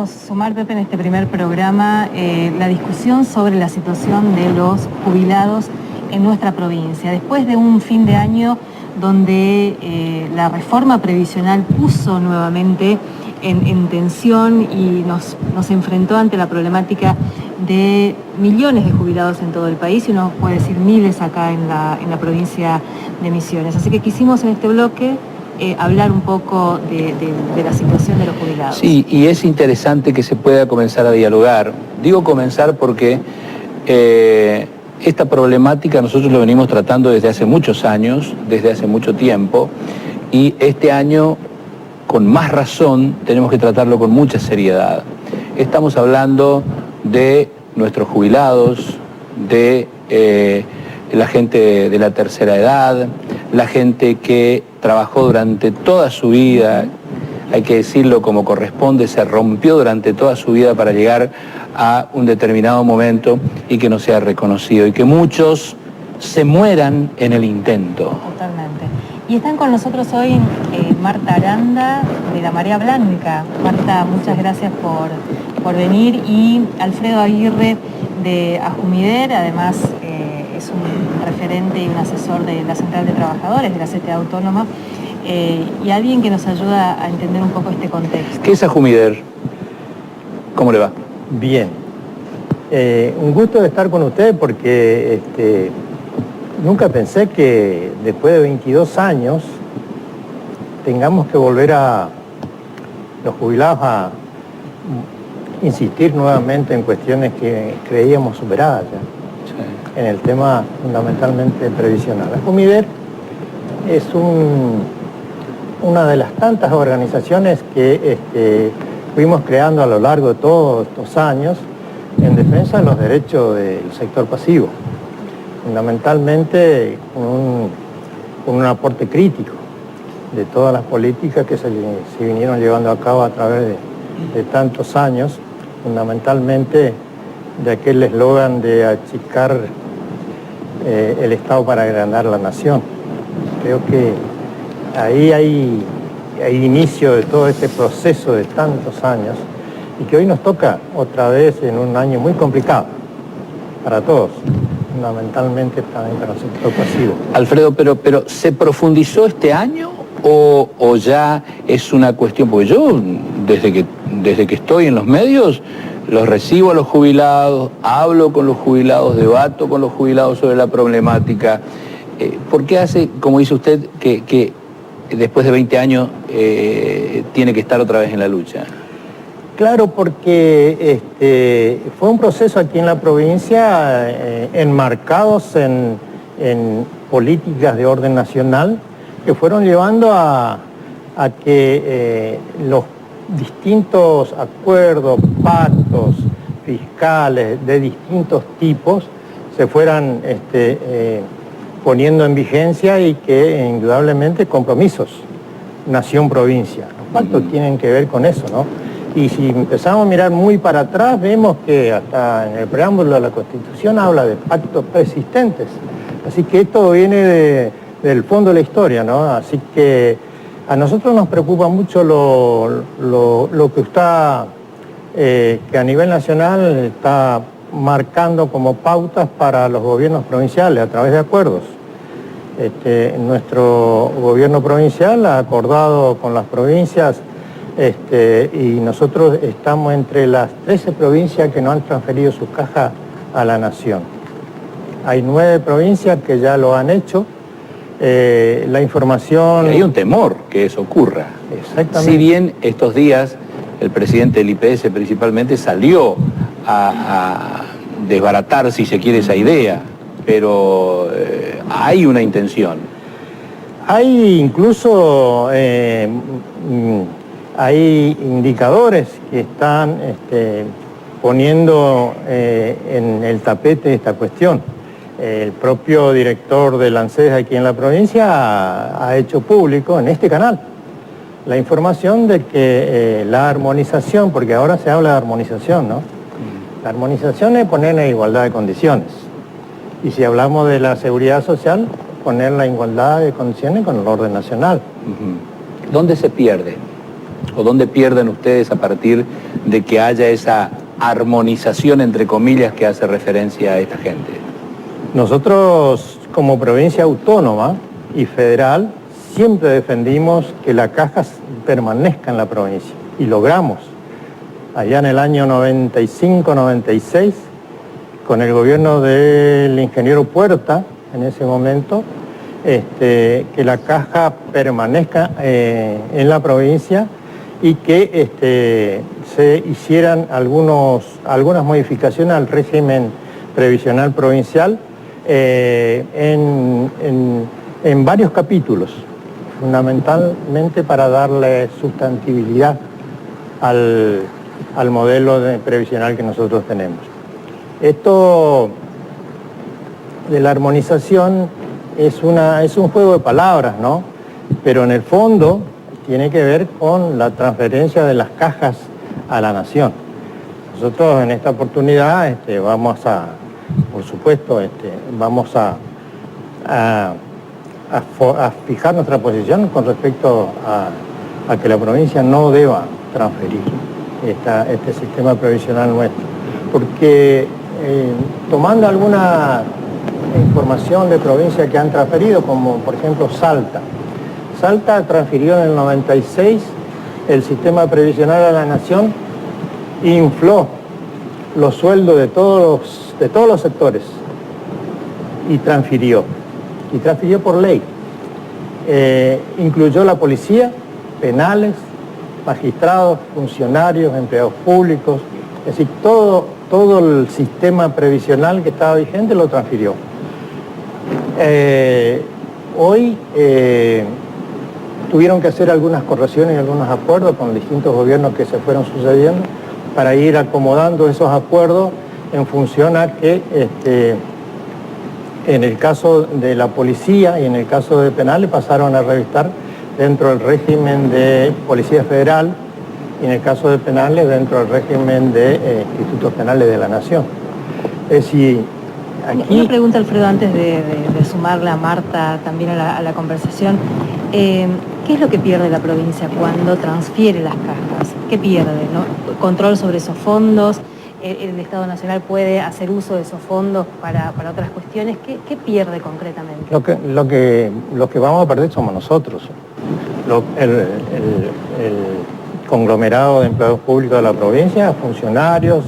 Sumar, Pepe, en este primer programa la discusión sobre la situación de los jubilados en nuestra provincia. Después de un fin de año donde la reforma previsional puso nuevamente en tensión y nos enfrentó ante la problemática de millones de jubilados en todo el país, y uno puede decir miles acá en la provincia de Misiones. Así que quisimos en este bloque hablar un poco de la situación de los jubilados. Sí, y es interesante que se pueda comenzar a dialogar. Digo comenzar porque esta problemática nosotros lo venimos tratando desde hace muchos años, desde hace mucho tiempo, y este año, con más razón, tenemos que tratarlo con mucha seriedad. Estamos hablando de nuestros jubilados, de la gente de la tercera edad, la gente que trabajó durante toda su vida, hay que decirlo como corresponde, se rompió durante toda su vida para llegar a un determinado momento y que no sea reconocido, y que muchos se mueran en el intento. Totalmente. Y están con nosotros hoy Marta Aranda, de la Marea Blanca. Marta, muchas gracias por venir, y Alfredo Aguirre, de Ajumider, además es un referente y un asesor de la Central de Trabajadores de la CTA Autónoma, y alguien que nos ayuda a entender un poco este contexto. ¿Qué es Ajumider? ¿Cómo le va? Bien. Un gusto de estar con usted, porque nunca pensé que después de 22 años tengamos que volver a los jubilados a insistir nuevamente en cuestiones que creíamos superadas ya. En el tema fundamentalmente previsional. Ajumider es una de las tantas organizaciones que fuimos creando a lo largo de todos estos años en defensa de los derechos del sector pasivo, fundamentalmente con un aporte crítico de todas las políticas que se vinieron llevando a cabo a través de tantos años, fundamentalmente de aquel eslogan de achicar el Estado para agrandar la nación. Creo que ahí hay inicio de todo este proceso de tantos años, y que hoy nos toca otra vez en un año muy complicado para todos, fundamentalmente también para el sector pasivo. Alfredo, pero ¿se profundizó este año o ya es una cuestión? Porque yo, desde que estoy en los medios, los recibo a los jubilados, hablo con los jubilados, debato con los jubilados sobre la problemática. ¿Por qué hace, como dice usted, que después de 20 años tiene que estar otra vez en la lucha? Claro, porque fue un proceso aquí en la provincia enmarcados en políticas de orden nacional que fueron llevando a que los distintos acuerdos, pactos fiscales de distintos tipos se fueran poniendo en vigencia, y que indudablemente compromisos nación-provincia. Los pactos tienen que ver con eso, ¿no? Y si empezamos a mirar muy para atrás, vemos que hasta en el preámbulo de la Constitución habla de pactos persistentes. Así que esto viene del fondo de la historia, ¿no? Así que a nosotros nos preocupa mucho lo que está, que a nivel nacional está marcando como pautas para los gobiernos provinciales a través de acuerdos. Nuestro gobierno provincial ha acordado con las provincias, y nosotros estamos entre las 13 provincias que no han transferido su caja a la nación. Hay 9 provincias que ya lo han hecho. La información... Y hay un temor que eso ocurra. Exactamente. Si bien estos días el presidente del IPS principalmente salió a desbaratar, si se quiere, esa idea, pero hay una intención. Hay incluso hay indicadores que están poniendo en el tapete esta cuestión. El propio director del ANSES aquí en la provincia ha hecho público en este canal la información de que la armonización, porque ahora se habla de armonización, ¿no? La armonización es poner en igualdad de condiciones. Y si hablamos de la seguridad social, poner la igualdad de condiciones con el orden nacional. ¿Dónde se pierde? ¿O dónde pierden ustedes a partir de que haya esa armonización, entre comillas, que hace referencia a esta gente? Nosotros, como provincia autónoma y federal, siempre defendimos que la caja permanezca en la provincia, y logramos. Allá en el año 95-96, con el gobierno del ingeniero Puerta, en ese momento, que la caja permanezca en la provincia y que se hicieran algunas modificaciones al régimen previsional provincial en varios capítulos, fundamentalmente para darle sustantibilidad al modelo previsional que nosotros tenemos. Esto de la armonización es un juego de palabras, ¿no? Pero en el fondo tiene que ver con la transferencia de las cajas a la nación. Nosotros en esta oportunidad vamos a, por supuesto, vamos a fijar nuestra posición con respecto a que la provincia no deba transferir este sistema previsional nuestro, porque tomando alguna información de provincias que han transferido, como por ejemplo Salta transfirió en el 96 el sistema previsional a la nación, infló los sueldos de todos los sectores y transfirió por ley. Incluyó la policía, penales, magistrados, funcionarios, empleados públicos, es decir, todo el sistema previsional que estaba vigente lo transfirió. Hoy tuvieron que hacer algunas correcciones y algunos acuerdos con distintos gobiernos que se fueron sucediendo para ir acomodando esos acuerdos en función a que en el caso de la policía y en el caso de penales pasaron a revistar dentro del régimen de Policía Federal y en el caso de penales dentro del régimen de Institutos Penales de la Nación. Es decir, aquí... Una pregunta, Alfredo, antes de sumarla a Marta también a la conversación. ¿Qué es lo que pierde la provincia cuando transfiere las cajas? ¿Qué pierde, no? ¿Control sobre esos fondos? ¿El Estado Nacional puede hacer uso de esos fondos para otras cuestiones? ¿Qué pierde concretamente? Lo que vamos a perder somos nosotros. El conglomerado de empleados públicos de la provincia, funcionarios,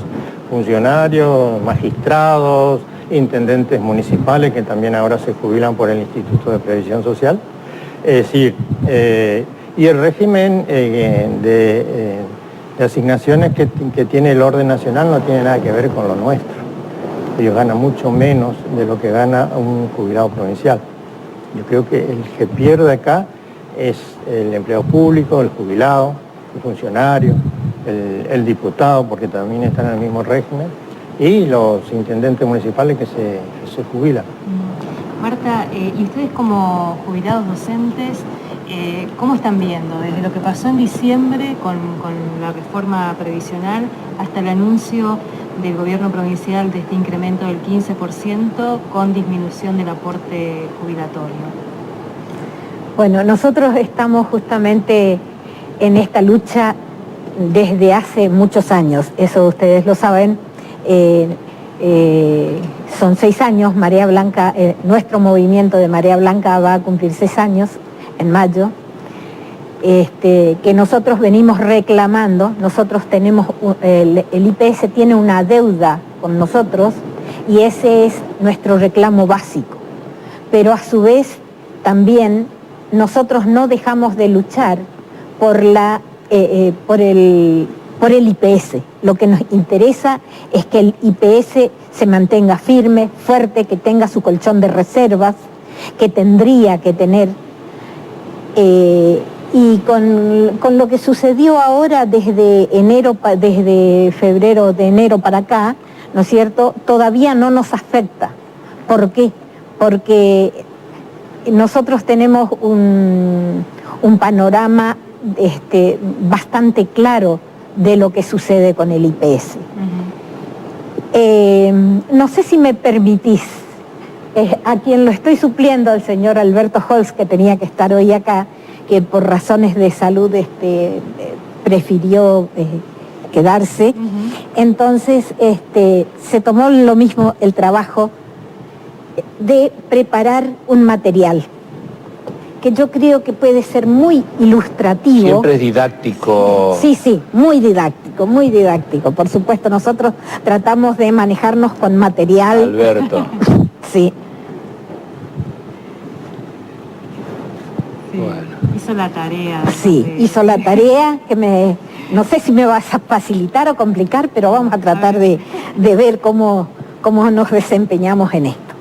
magistrados, intendentes municipales que también ahora se jubilan por el Instituto de Previsión Social. Es decir, y el régimen de asignaciones que tiene el orden nacional no tiene nada que ver con lo nuestro. Ellos ganan mucho menos de lo que gana un jubilado provincial. Yo creo que el que pierde acá es el empleado público, el jubilado, el funcionario, el diputado, porque también están en el mismo régimen, y los intendentes municipales que se jubilan. Marta, y ustedes como jubilados docentes, ¿cómo están viendo desde lo que pasó en diciembre con la reforma previsional hasta el anuncio del gobierno provincial de este incremento del 15% con disminución del aporte jubilatorio? Bueno, nosotros estamos justamente en esta lucha desde hace muchos años, eso ustedes lo saben. Son 6 años, Marea Blanca, nuestro movimiento de Marea Blanca va a cumplir 6 años en mayo, que nosotros venimos reclamando. Nosotros tenemos, el IPS tiene una deuda con nosotros y ese es nuestro reclamo básico, pero a su vez también nosotros no dejamos de luchar por el IPS. Lo que nos interesa es que el IPS se mantenga firme, fuerte, que tenga su colchón de reservas, que tendría que tener. Y con lo que sucedió ahora desde febrero, de enero para acá, ¿no es cierto?, todavía no nos afecta. ¿Por qué? Porque nosotros tenemos un panorama bastante claro de lo que sucede con el IPS. No sé si me permitís, a quien lo estoy supliendo, al señor Alberto Holz, que tenía que estar hoy acá, que por razones de salud prefirió quedarse. Entonces se tomó lo mismo el trabajo de preparar un material que yo creo que puede ser muy ilustrativo. Siempre es didáctico. Sí, sí, muy didáctico, muy didáctico. Por supuesto, nosotros tratamos de manejarnos con material. Alberto. Sí. Sí. Bueno. Hizo la tarea. Sí, hizo la tarea que no sé si me vas a facilitar o complicar, pero vamos a tratar de ver cómo nos desempeñamos en esto.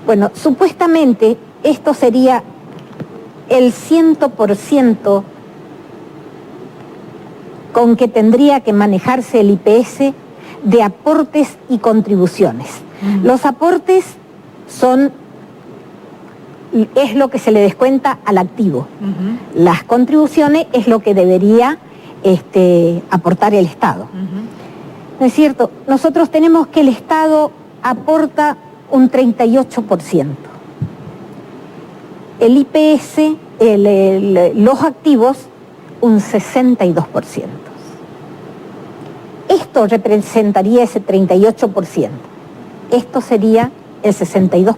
Bueno, supuestamente esto sería el 100% con que tendría que manejarse el IPS de aportes y contribuciones. Los aportes es lo que se le descuenta al activo. Las contribuciones es lo que debería aportar el Estado. ¿No es cierto? Nosotros tenemos que el Estado aporta un 38%. El IPS, los activos, un 62%. Esto representaría ese 38%. Esto sería el 62%.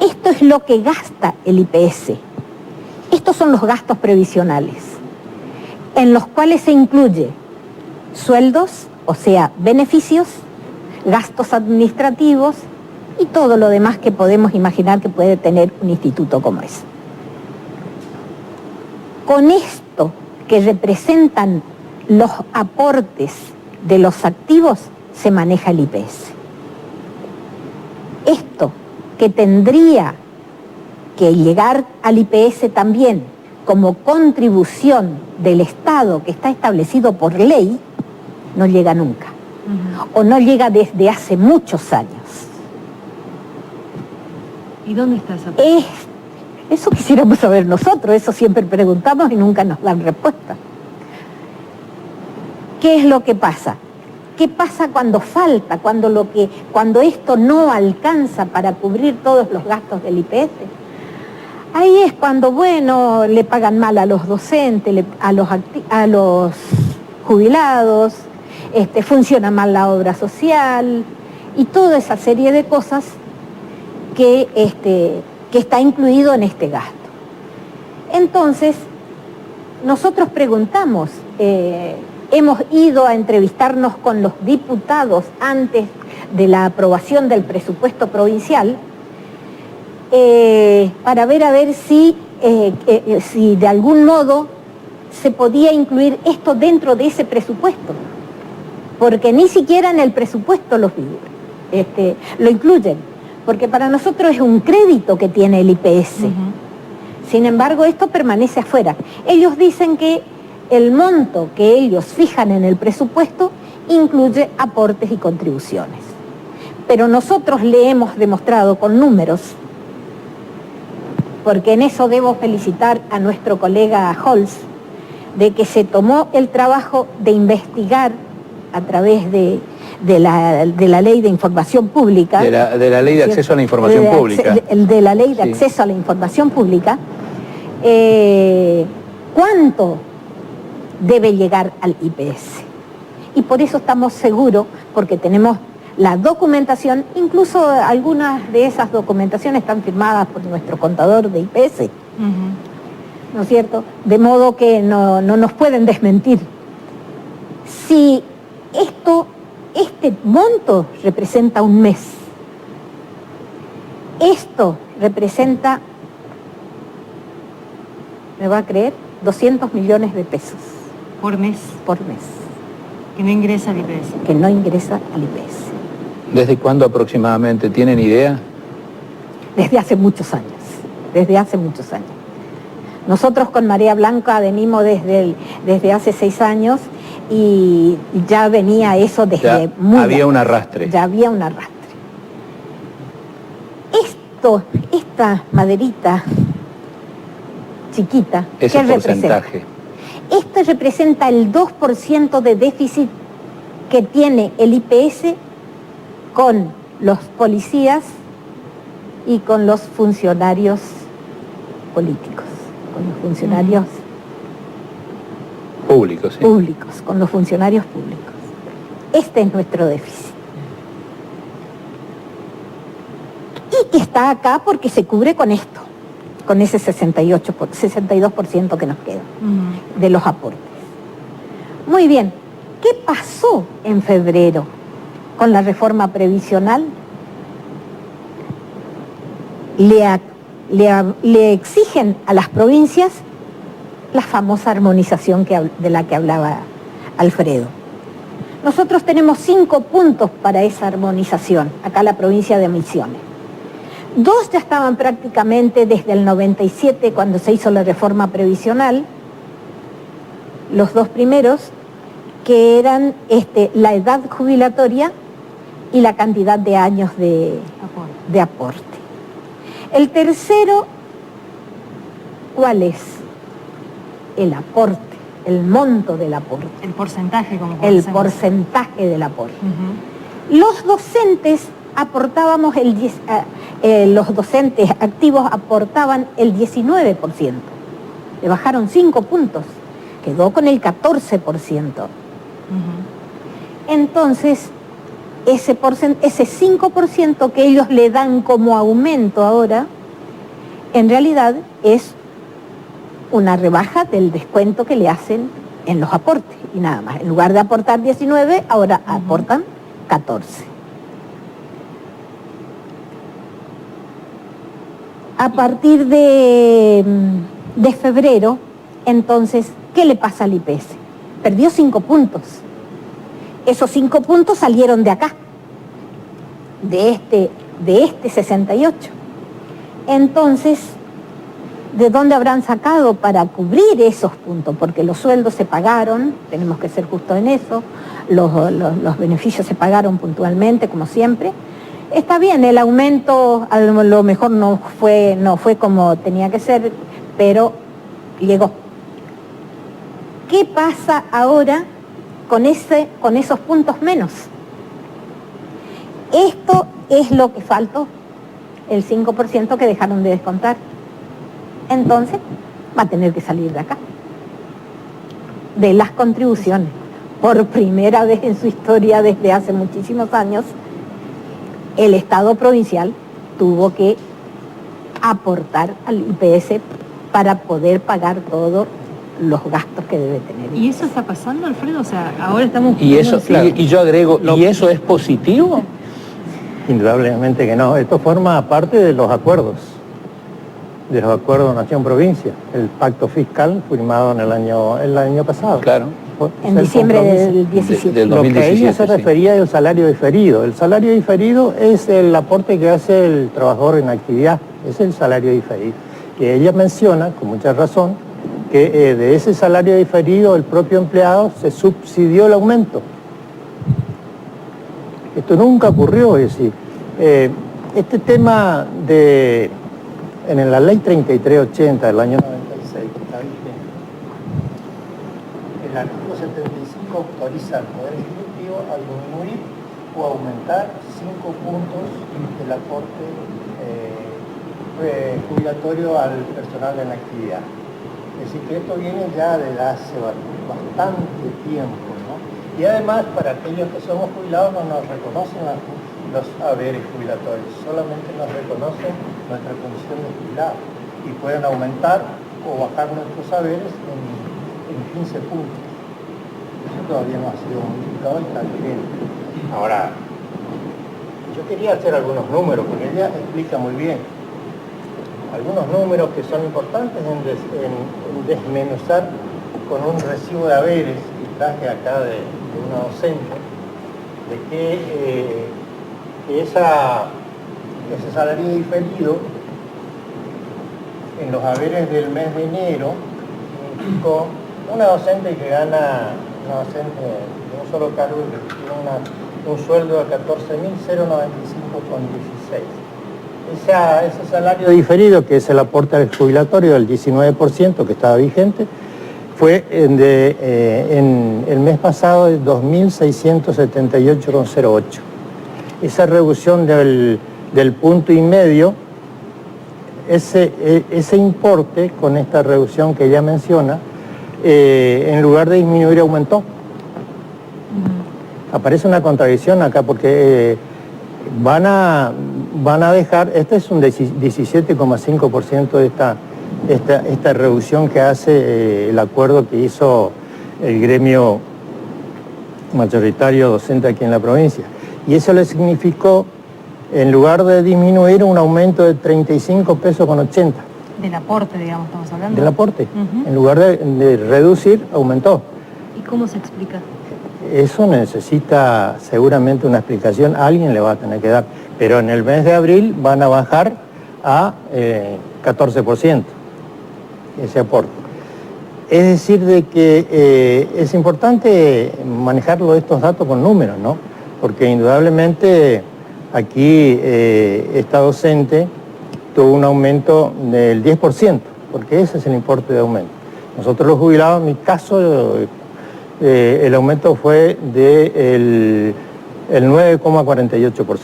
Esto es lo que gasta el IPS. Estos son los gastos previsionales, en los cuales se incluye sueldos, o sea, beneficios, gastos administrativos y todo lo demás que podemos imaginar que puede tener un instituto como ese. Con esto que representan los aportes de los activos, se maneja el IPS. Esto que tendría que llegar al IPS también como contribución del Estado que está establecido por ley, no llega nunca. O no llega desde hace muchos años. ¿Y dónde está esa? Eso quisiéramos saber nosotros, eso siempre preguntamos y nunca nos dan respuesta. ¿Qué es lo que pasa? ¿Qué pasa cuando falta, cuando esto no alcanza para cubrir todos los gastos del IPS? Ahí es cuando, bueno, le pagan mal a los docentes, a los jubilados, funciona mal la obra social y toda esa serie de cosas que está incluido en este gasto. Entonces, nosotros preguntamos, hemos ido a entrevistarnos con los diputados antes de la aprobación del presupuesto provincial para ver si de algún modo se podía incluir esto dentro de ese presupuesto, porque ni siquiera en el presupuesto lo incluyen, porque para nosotros es un crédito que tiene el IPS. Sin embargo, esto permanece afuera. Ellos dicen que el monto que ellos fijan en el presupuesto incluye aportes y contribuciones. Pero nosotros le hemos demostrado con números, porque en eso debo felicitar a nuestro colega Holz, de que se tomó el trabajo de investigar a través de la ley de información pública. De la ley de acceso a la información pública. De la ley de acceso a la información pública. ¿Cuánto debe llegar al IPS? Y por eso estamos seguros, porque tenemos la documentación, incluso algunas de esas documentaciones están firmadas por nuestro contador de IPS, ¿no es cierto? De modo que no nos pueden desmentir. Si este monto representa un mes, esto representa, ¿me va a creer? 200 millones de pesos. ¿Por mes? Por mes. Que no ingresa al IPS. Que no ingresa al IPS. ¿Desde cuándo aproximadamente? ¿Tienen idea? Desde hace muchos años. Desde hace muchos años. Nosotros con María Blanca venimos desde hace 6 años y ya venía eso desde muy... Había un arrastre. Ya había un arrastre. Esta maderita chiquita, ese ¿qué porcentaje? representa? Esto representa el 2% de déficit que tiene el IPS con los policías y con los funcionarios políticos, con los funcionarios Públicos, sí. Públicos, con los funcionarios públicos. Este es nuestro déficit. Y que está acá porque se cubre con esto, con ese 62% que nos queda de los aportes. Muy bien, ¿qué pasó en febrero con la reforma previsional? Le exigen a las provincias la famosa armonización de la que hablaba Alfredo. Nosotros tenemos 5 puntos para esa armonización, acá la provincia de Misiones. 2 ya estaban prácticamente desde el 97, cuando se hizo la reforma previsional. Los 2 primeros, que eran la edad jubilatoria y la cantidad de años de aporte. El tercero, ¿cuál es? El aporte, el monto del aporte. El porcentaje, como el porcentaje del aporte. Los docentes aportábamos los docentes activos aportaban el 19%. Le bajaron 5 puntos, quedó con el 14%. Entonces, ese 5% que ellos le dan como aumento ahora, en realidad es una rebaja del descuento que le hacen en los aportes, y nada más. En lugar de aportar 19, ahora aportan 14. A partir de febrero, entonces, ¿qué le pasa al IPS? Perdió 5 puntos. Esos 5 puntos salieron de acá, de este 68. Entonces, ¿de dónde habrán sacado para cubrir esos puntos? Porque los sueldos se pagaron, tenemos que ser justos en eso, los beneficios se pagaron puntualmente, como siempre. Está bien, el aumento a lo mejor no fue como tenía que ser, pero llegó. ¿Qué pasa ahora con esos puntos menos? Esto es lo que faltó, el 5% que dejaron de descontar. Entonces, va a tener que salir de acá, de las contribuciones. Por primera vez en su historia, desde hace muchísimos años, el Estado provincial tuvo que aportar al IPS para poder pagar todos los gastos que debe tener. ¿Y eso está pasando, Alfredo? O sea, ahora estamos... Y eso, y yo agrego, ¿y eso es positivo? Indudablemente que no. Esto forma parte de los acuerdos Nación-Provincia, el pacto fiscal firmado en el año pasado. Claro. En diciembre del 17. Del Lo 2017, que ella se refería al salario diferido. El salario diferido es el aporte que hace el trabajador en actividad, es el salario diferido. Y ella menciona, con mucha razón, que de ese salario diferido el propio empleado se subsidió el aumento. Esto nunca ocurrió, es decir, este tema en la ley 3380 del año 96, que está vigente, el artículo 75 autoriza al Poder Ejecutivo a disminuir o aumentar 5 puntos del aporte jubilatorio al personal en actividad. Es decir, que esto viene ya desde hace bastante tiempo, ¿no? Y además, para aquellos que somos jubilados no nos reconocen los haberes jubilatorios, solamente nos reconocen nuestra condición de jubilado y pueden aumentar o bajar nuestros haberes en 15 puntos. Eso todavía no ha sido modificado y está vigente. Ahora, yo quería hacer algunos números, porque ella explica muy bien algunos números que son importantes en desmenuzar con un recibo de haberes que traje acá de una docente, de que ese salario diferido en los haberes del mes de enero significó una docente que gana, una docente de un solo cargo que tiene un sueldo de 14.095,16. Ese salario diferido, que es el aporte al jubilatorio del 19% que estaba vigente, fue en el mes pasado de 2.678,08. Esa reducción del 1,5 puntos, ese importe, con esta reducción que ella menciona, en lugar de disminuir aumentó. Aparece una contradicción acá porque van a dejar, este es un 17,5% de esta reducción que hace el acuerdo que hizo el gremio mayoritario docente aquí en la provincia. Y eso le significó, en lugar de disminuir, un aumento de 35 pesos con 80. Del aporte, digamos, estamos hablando. Del aporte. En lugar de reducir, aumentó. ¿Y cómo se explica? Eso necesita seguramente una explicación, alguien le va a tener que dar. Pero en el mes de abril van a bajar a 14% ese aporte. Es decir, de que es importante manejar estos datos con números, ¿no? Porque indudablemente aquí esta docente tuvo un aumento del 10%, porque ese es el importe de aumento. Nosotros los jubilados, en mi caso, el aumento fue del 9,48%.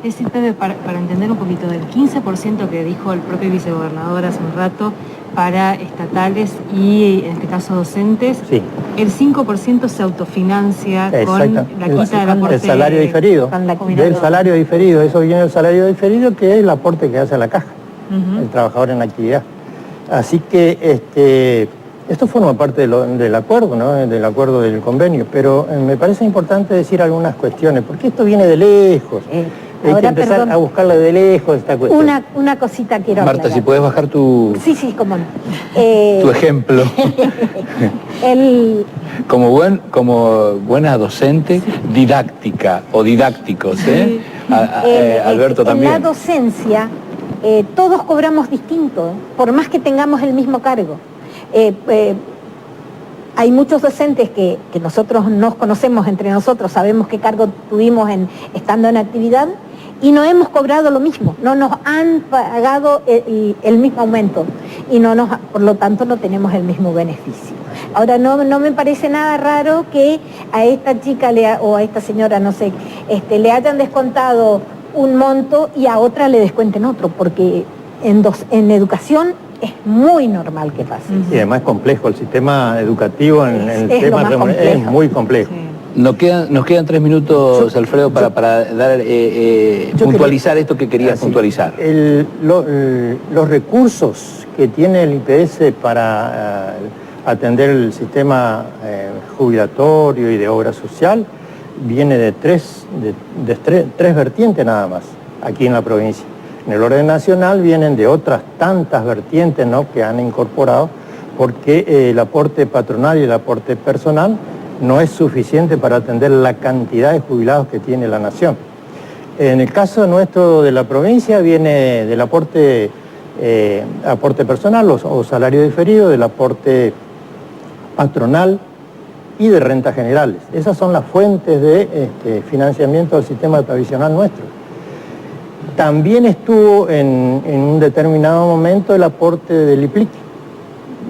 Es decir, Pepe, para entender un poquito, del 15% que dijo el propio vicegobernador hace un rato para estatales y, en este caso, docentes, sí, el 5% se autofinancia con la quita del aporte. El salario diferido, del salario diferido, eso viene del salario diferido, que es el aporte que hace a la caja, el trabajador en actividad. Así que esto forma parte del acuerdo, ¿no? Del acuerdo del convenio, pero me parece importante decir algunas cuestiones, porque esto viene de lejos. Hay que empezar a buscarle de lejos esta cuestión. Una cosita quiero Marta, aclarar. si puedes bajar tu... Sí, cómo no. Tu ejemplo. Como buena docente, didáctica o didácticos, ¿eh? Alberto también. En la docencia, todos cobramos distinto, por más que tengamos el mismo cargo. Hay muchos docentes que nosotros nos conocemos entre nosotros, sabemos qué cargo tuvimos estando en actividad y no hemos cobrado lo mismo, no nos han pagado el mismo aumento y por lo tanto no tenemos el mismo beneficio. Ahora no me parece nada raro que a esta chica o a esta señora, no sé, le hayan descontado un monto y a otra le descuenten otro, porque en educación es muy normal que pase. Y además es complejo, el sistema educativo es muy complejo. Sí. Nos quedan 3 minutos, Alfredo, para dar puntualizar esto que querías puntualizar. Los recursos que tiene el IPS para atender el sistema jubilatorio y de obra social viene de tres vertientes nada más, aquí en la provincia. En el orden nacional vienen de otras tantas vertientes, ¿no?, que han incorporado, porque el aporte patronal y el aporte personal no es suficiente para atender la cantidad de jubilados que tiene la nación. En el caso nuestro de la provincia viene del aporte personal o salario diferido, del aporte patronal y de rentas generales. Esas son las fuentes de financiamiento del sistema previsional nuestro. También estuvo en un determinado momento el aporte del IPLIC,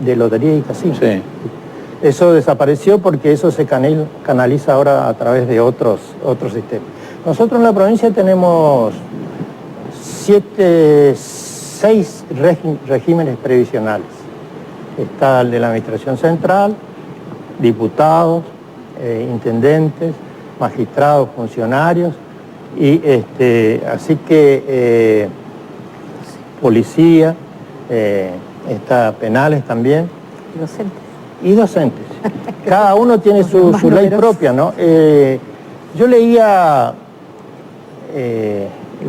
de lotería y casino. Sí. Eso desapareció porque eso se canaliza ahora a través de otros sistemas. Nosotros en la provincia tenemos 6 regímenes previsionales. Está el de la Administración Central, diputados, intendentes, magistrados, funcionarios, y así que policía, está penales también. Y docentes. Cada uno tiene su ley propia, ¿no? Yo leía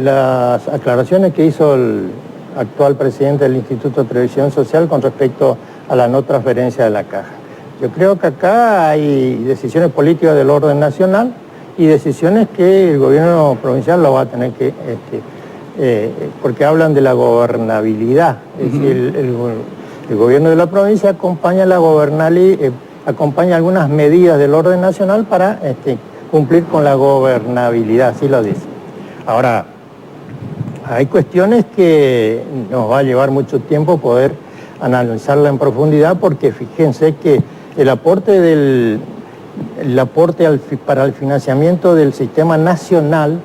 las aclaraciones que hizo el actual presidente del Instituto de Previsión Social con respecto a la no transferencia de la caja. Yo creo que acá hay decisiones políticas del orden nacional y decisiones que el gobierno provincial lo va a tener que, porque hablan de la gobernabilidad, es decir, el gobierno de la provincia acompaña acompaña algunas medidas del orden nacional para cumplir con la gobernabilidad, así lo dice. Ahora, hay cuestiones que nos va a llevar mucho tiempo poder analizarla en profundidad, porque fíjense que el aporte para el financiamiento del sistema nacional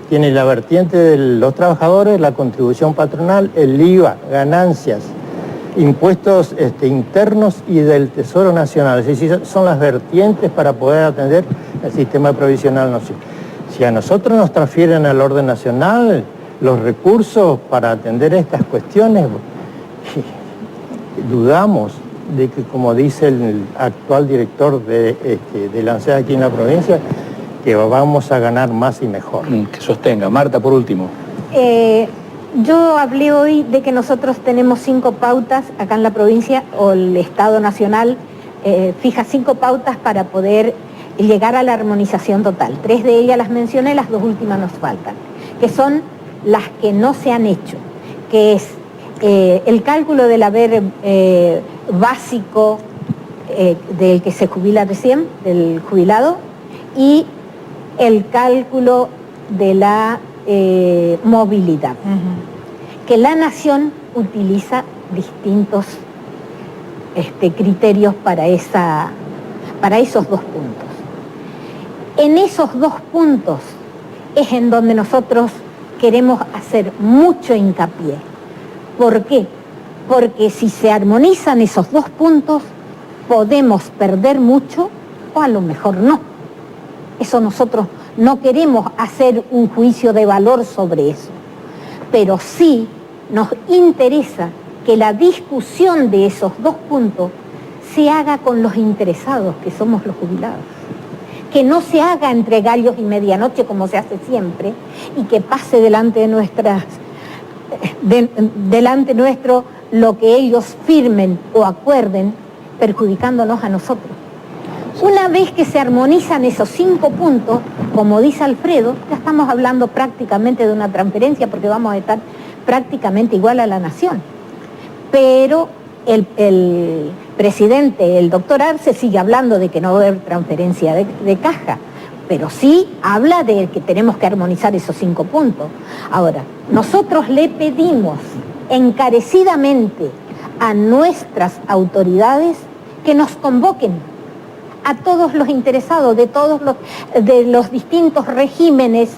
tiene la vertiente de los trabajadores, la contribución patronal, el IVA, ganancias, impuestos internos y del Tesoro Nacional. Es decir, son las vertientes para poder atender el sistema provisional nacional. Si a nosotros nos transfieren al orden nacional los recursos para atender estas cuestiones, dudamos de que, como dice el actual director de la ANSES aquí en la provincia, que vamos a ganar más y mejor. Que sostenga. Marta, por último. Yo hablé hoy de que nosotros tenemos 5 pautas acá en la provincia, o el Estado Nacional fija 5 pautas para poder llegar a la armonización total. 3 de ellas las mencioné, las 2 últimas nos faltan, que son las que no se han hecho, que es el cálculo del haber básico del que se jubila recién, del jubilado, y el cálculo de la movilidad. Que la Nación utiliza distintos criterios para esos 2 puntos. En esos 2 puntos es en donde nosotros queremos hacer mucho hincapié. ¿Por qué? Porque si se armonizan esos 2 puntos, podemos perder mucho o a lo mejor no. Eso nosotros no queremos hacer un juicio de valor sobre eso, pero sí nos interesa que la discusión de esos 2 puntos se haga con los interesados, que somos los jubilados. Que no se haga entre gallos y medianoche como se hace siempre, y que pase delante nuestro lo que ellos firmen o acuerden, perjudicándonos a nosotros. Una vez que se armonizan esos 5 puntos, como dice Alfredo, ya estamos hablando prácticamente de una transferencia, porque vamos a estar prácticamente igual a la Nación. Pero el presidente, el doctor Arce, sigue hablando de que no va a haber transferencia de caja, pero sí habla de que tenemos que armonizar esos 5 puntos. Ahora, nosotros le pedimos encarecidamente a nuestras autoridades que nos convoquen a todos los interesados de los distintos regímenes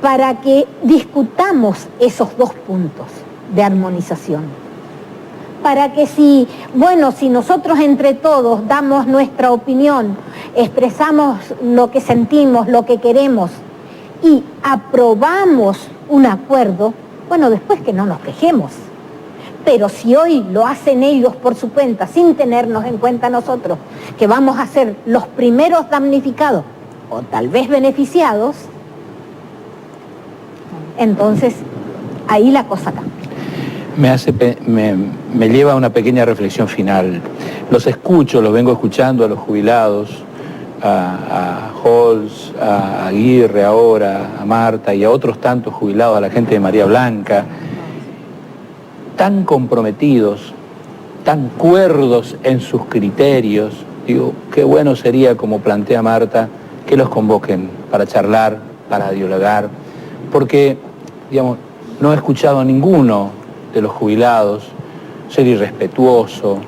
para que discutamos esos 2 puntos de armonización. Para que si nosotros entre todos damos nuestra opinión, expresamos lo que sentimos, lo que queremos y aprobamos un acuerdo, después que no nos quejemos. Pero si hoy lo hacen ellos por su cuenta, sin tenernos en cuenta nosotros, que vamos a ser los primeros damnificados o tal vez beneficiados, entonces ahí la cosa cambia. Me lleva a una pequeña reflexión final. Los vengo escuchando a los jubilados, a Holz, a Aguirre ahora, a Marta y a otros tantos jubilados, a la gente de María Blanca, tan comprometidos, tan cuerdos en sus criterios. Digo, qué bueno sería, como plantea Marta, que los convoquen para charlar, para dialogar, porque, no he escuchado a ninguno de los jubilados ser irrespetuoso,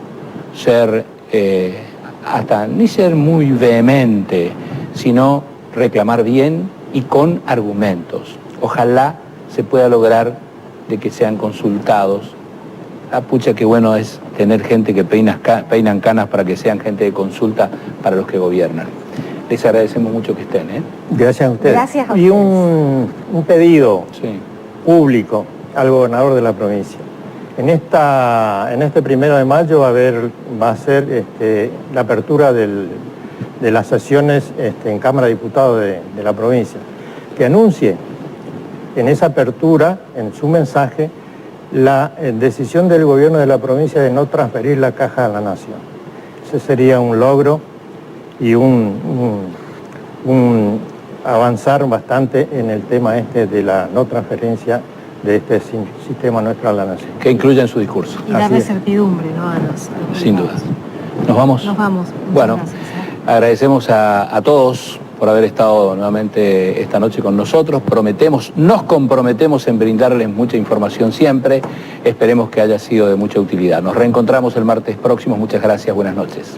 ni ser muy vehemente, sino reclamar bien y con argumentos. Ojalá se pueda lograr de que sean consultados. Pucha, qué bueno es tener gente que peinan canas para que sean gente de consulta para los que gobiernan. Les agradecemos mucho que estén. Gracias a ustedes. Gracias a ustedes. Y un pedido público al gobernador de la provincia. En este 1 de mayo va a ser la apertura de las sesiones en Cámara de Diputados de la provincia. Que anuncie en esa apertura, en su mensaje, la decisión del gobierno de la provincia de no transferir la caja a la Nación. Ese sería un logro y un avanzar bastante en el tema de la no transferencia de este sistema nuestro a la Nación. Que incluya en su discurso. Y darle certidumbre, ¿no? A los Sin duda. ¿Nos vamos? Nos vamos. Bueno, Gracias. Agradecemos a todos por haber estado nuevamente esta noche con nosotros. Nos comprometemos en brindarles mucha información siempre. Esperemos que haya sido de mucha utilidad. Nos reencontramos el martes próximo. Muchas gracias. Buenas noches.